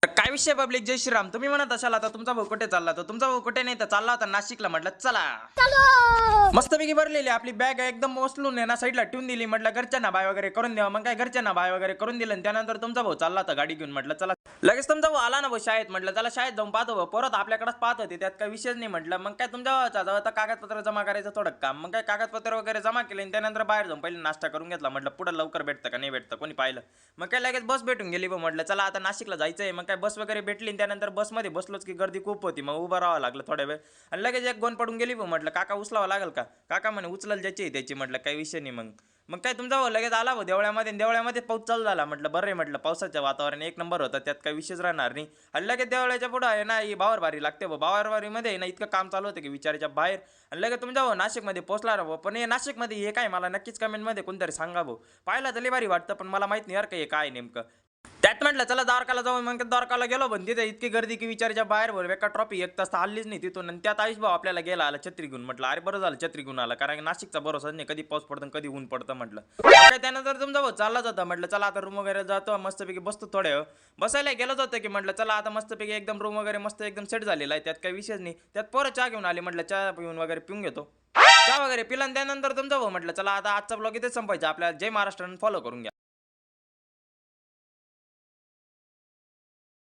काय विषय पब्लिक, जय श्रीराम. तुम्ही म्हणत असाल आता तुमचा भाऊ कुठे चालला, तर तुमचा भाऊ कुठे नाही तर चालला होता नाशिकला. म्हटलं चला, मस्तपैकी भरलेली आपली बॅग एकदम उचलून आहे ना साईडला ठेवून दिली. म्हटलं घरच्यांना बाय वगैरे करून द्यावं. मग काय घरच्यांना बाय वगैरे करून दिलं आणि त्यानंतर तुमचा भाऊ चालला होता गाडी घेऊन. म्हटलं चला, लगेच तुमचा भाऊ आला ना भाऊ शाळेत. म्हटलं चला शाळेत जाऊन पाहतो भाऊ. परत आपल्याकडेच पाहत होते, त्यात काही विषयच नाही. म्हटलं मग काय तुमच्या भावाचा जवळ तर कागदपत्र जमा करायचं थोडं काम. मग काय कागदपत्र वगैरे जमा केले आणि त्यानंतर बाहेर जाऊन पहिले नाश्ता करून घेतला. म्हटलं पुढे लवकर भेटतं का नाही भेटतं कोणी पाहिलं. मग काय लगेच बस भेटून गेली. म्हटलं चला आता नाशिकला जायचंय. मग काय बस वगैरे भेटली आणि त्यानंतर बसमध्ये बसलोच की गर्दी खूप होती. मग उभं राहावं लागलं थोड्या वेळ आणि लगेच एक गोन पडून गेली. म्हटलं काका उचलावं लागेल का. काका म्हणे उचलाल ज्याची त्याची. म्हटलं काही विषय नाही. मग काय तुमचा भाऊ लगेच आला भाऊ देवळ्यामध्ये. देवळ्यामध्ये पाऊस चालू झाला. म्हटलं बरं आहे. म्हटलं पावसाचं वातावरण एक नंबर होतं, त्यात काही विषयच राहणार नाही. आणि लगेच देवळ्याच्या पुढं आहे ना ही बावरबारी लागते. बावरबारीमध्ये ना इतकं काम चालू होतं की विचाराच्या बाहेर. आणि लगेच तुमचा भाऊ नाशिकमध्ये पोहोचला ना भाऊ. पण हे नाशिकमध्ये हे काय मला नक्कीच कमेंटमध्ये कोणतरी सांगा भाऊ. पाहिलं तर लई भारी वाटतं पण मला माहित नाही यार काय काय नेमकं. त्यात म्हटलं चला द्वारकाला जाऊन. मग द्वारकाला गेलो पण तिथे इतकी गर्दी की विचाराच्या बाहेर भर. एका ट्रॉफी एक तास हल्लीच नाही तिथून. आणि त्यात आयुष भाऊ आपल्याला गेला आला छत्री घेऊन. म्हटलं अरे बरं झालं छत्री घेऊन आला, कारण नाशिकचा भरोसा नाही कधी पाऊस पडतं कधी ऊन पडतं. म्हटलं काय त्यानंतर तुमचा भाऊ चाललाच होता. म्हटलं चला आता रूम वगैरे जातो मस्तपैकी बसतो थोड्या वेळ. बसायला गेलोच होतं की म्हटलं चला आता मस्तपैकी एकदम रूम वगैरे मस्त एकदम सेट झालेला आहे, त्यात काही विषयच नाही. त्यात पोरं चहा घेऊन आले. म्हटलं चहा पिऊन वगैरे पिऊन घेतो. चहा वगैरे पिला आणि त्यानंतर तुमचा भाऊ म्हटलं चला आता आजचा ब्लॉग इथेच संपायचा आपल्याला. जय महाराष्ट्र फॉलो करून घ्या.